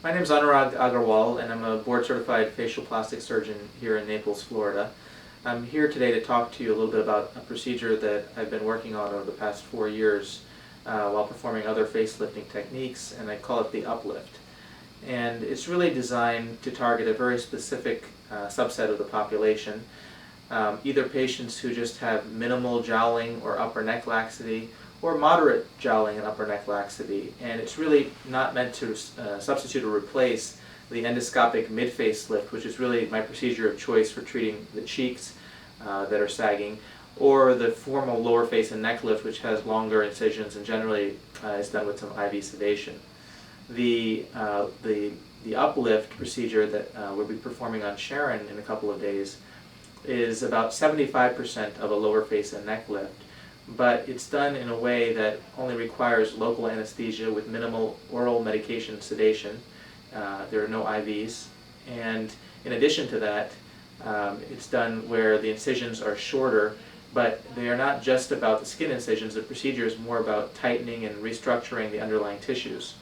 My name is Anurag Agarwal, and I'm a board-certified facial plastic surgeon here in Naples, Florida. I'm here today to talk to you a little bit about a procedure that I've been working on over the past 4 years while performing other facelifting techniques, and I call it the uplift. And it's really designed to target a very specific subset of the population, either patients who just have minimal jowling or upper neck laxity, or moderate jowling and upper neck laxity. And it's really not meant to substitute or replace the endoscopic mid-face lift, which is really my procedure of choice for treating the cheeks that are sagging, or the formal lower face and neck lift, which has longer incisions and generally is done with some IV sedation. The uplift procedure that we'll be performing on Sharon in a couple of days is about 75% of a lower face and neck lift, but it's done in a way that only requires local anesthesia with minimal oral medication sedation. There are no IVs, and in addition to that, it's done where the incisions are shorter, but they are not just about the skin incisions. The procedure is more about tightening and restructuring the underlying tissues.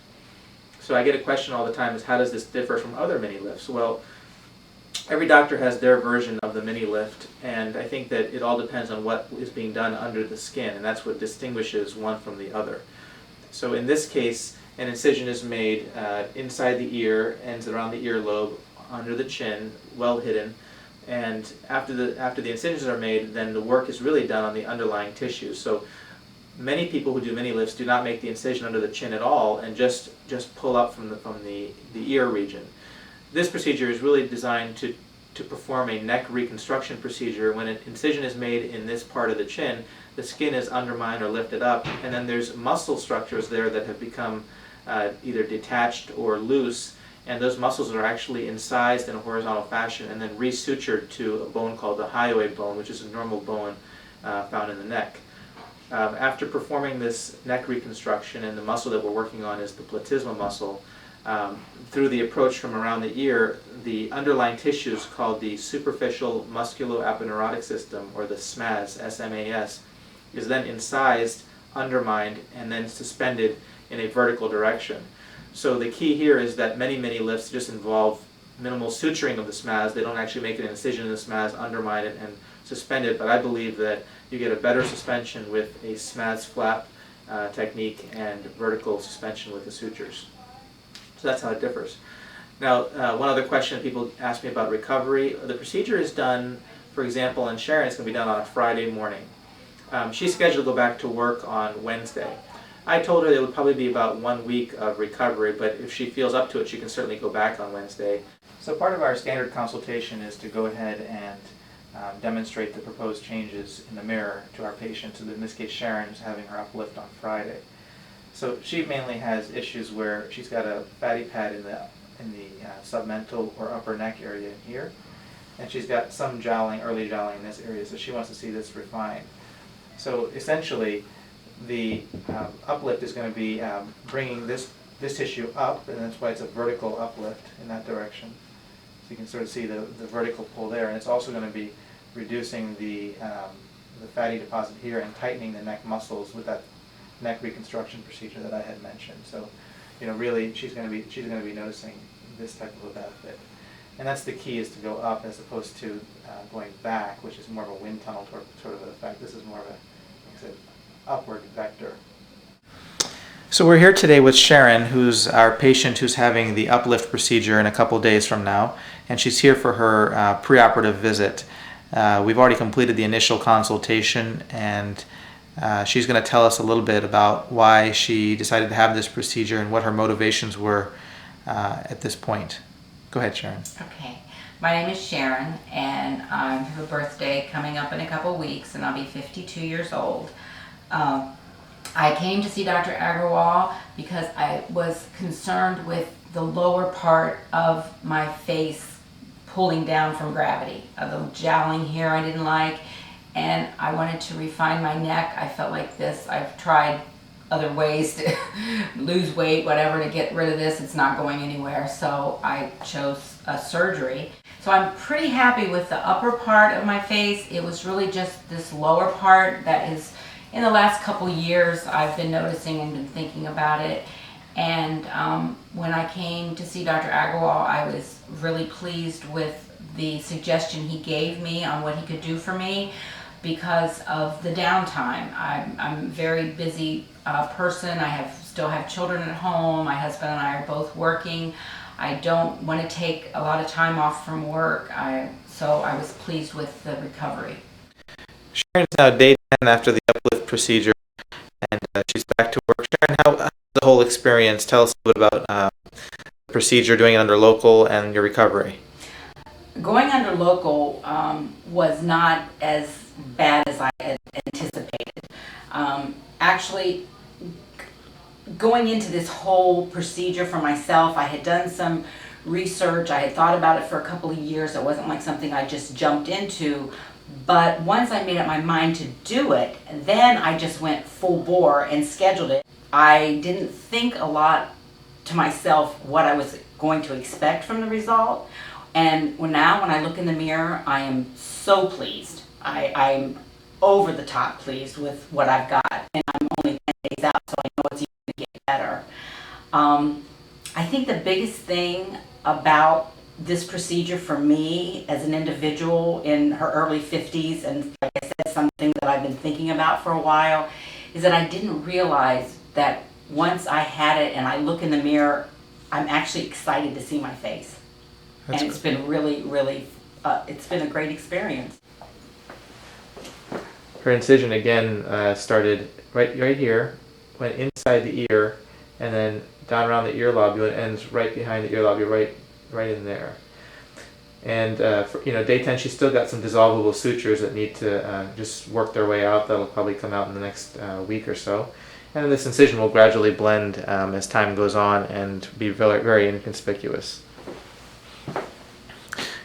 So I get a question all the time is, how does this differ from other mini lifts? Well, every doctor has their version of the mini lift, and I think that it all depends on what is being done under the skin, and that's what distinguishes one from the other. So in this case, an incision is made inside the ear, ends around the earlobe, under the chin, well hidden, and after the incisions are made, then the work is really done on the underlying tissues. So many people who do mini lifts do not make the incision under the chin at all and just pull up from the ear region. This procedure is really designed to perform a neck reconstruction procedure. When an incision is made in this part of the chin, the skin is undermined or lifted up, and then there's muscle structures there that have become either detached or loose, and those muscles are actually incised in a horizontal fashion and then resutured to a bone called the hyoid bone, which is a normal bone found in the neck. After performing this neck reconstruction, and the muscle that we're working on is the platysma muscle, through the approach from around the ear, the underlying tissues called the superficial musculoaponeurotic system, or the SMAS, S-M-A-S, is then incised, undermined, and then suspended in a vertical direction. So the key here is that many lifts just involve minimal suturing of the SMAS. They don't actually make an incision in the SMAS, undermine it, and suspend it, but I believe that you get a better suspension with a SMAS flap technique and vertical suspension with the sutures. So that's how it differs. Now, one other question people ask me about recovery. The procedure is done, for example, in Sharon, it's going to be done on a Friday morning. She's scheduled to go back to work on Wednesday. I told her it would probably be about 1 week of recovery, but if she feels up to it, she can certainly go back on Wednesday. So part of our standard consultation is to go ahead and demonstrate the proposed changes in the mirror to our patient. So in this case, Sharon is having her uplift on Friday. So she mainly has issues where she's got a fatty pad in the submental or upper neck area here, and she's got some jowling, early jowling in this area, so she wants to see this refined. So essentially, the uplift is going to be bringing this tissue up, and that's why it's a vertical uplift in that direction. So you can sort of see the vertical pull there, and it's also going to be reducing the fatty deposit here and tightening the neck muscles with that neck reconstruction procedure that I had mentioned. So, really, she's going to be noticing this type of a benefit, and that's the key, is to go up as opposed to going back, which is more of a wind tunnel sort of an effect. This is more of a, like I said, upward vector. So we're here today with Sharon, who's our patient who's having the uplift procedure in a couple days from now, and she's here for her preoperative visit. We've already completed the initial consultation, and she's going to tell us a little bit about why she decided to have this procedure and what her motivations were at this point. Go ahead, Sharon. Okay. My name is Sharon, and I have a birthday coming up in a couple weeks, and I'll be 52 years old. I came to see Dr. Agarwal because I was concerned with the lower part of my face pulling down from gravity. The jowling here I didn't like, and I wanted to refine my neck. I felt like this. I've tried other ways to lose weight, whatever, to get rid of this. It's not going anywhere, so I chose a surgery. So I'm pretty happy with the upper part of my face. It was really just this lower part that is, in the last couple years, I've been noticing and been thinking about it. And when I came to see Dr. Agarwal, I was really pleased with the suggestion he gave me on what he could do for me because of the downtime. I'm a very busy person. Still have children at home. My husband and I are both working. I don't want to take a lot of time off from work. So I was pleased with the recovery. Sharon's now day 10 after the uplift procedure, and she's back to work. Sharon, how's the whole experience? Tell us a little bit about the procedure, doing it under local, and your recovery. Going under local was not as bad as I had anticipated. Actually, going into this whole procedure for myself, I had done some research. I had thought about it for a couple of years. It wasn't like something I just jumped into. But once I made up my mind to do it, then I just went full bore and scheduled it. I didn't think a lot to myself what I was going to expect from the result. And now when I look in the mirror, I am so pleased. I'm over the top pleased with what I've got. And I'm only 10 days out, so I know it's even going to get better. I think the biggest thing about this procedure for me as an individual in her early 50s, and like I said, something that I've been thinking about for a while, is that I didn't realize that once I had it and I look in the mirror, I'm actually excited to see my face. And it's been really, really, it's been a great experience. Her incision again started right here, went inside the ear, and then down around the ear lobule, and ends right behind the ear lobule, right in there. And for, day 10, she's still got some dissolvable sutures that need to just work their way out. That'll probably come out in the next week or so. And this incision will gradually blend as time goes on and be very, very inconspicuous.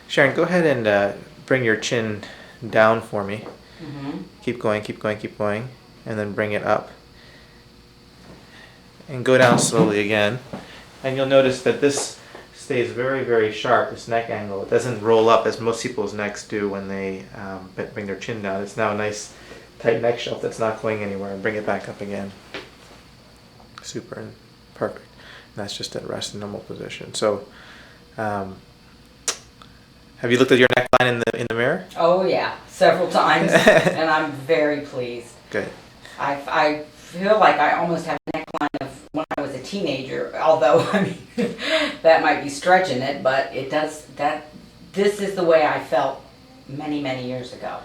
Sharon, go ahead and bring your chin down for me. Mm-hmm. Keep going, keep going, keep going, and then bring it up. And go down slowly again. And you'll notice that this stays very, very sharp, this neck angle. It doesn't roll up as most people's necks do when they bring their chin down. It's now a nice tight neck shelf that's not going anywhere. And bring it back up again. Super and perfect. And that's just at rest in normal position. So, have you looked at your neckline in the mirror? Oh yeah, several times, and I'm very pleased. Good. I feel like I almost have a neckline of when I was a teenager, although I mean that might be stretching it, but it does that. This is the way I felt many, many years ago.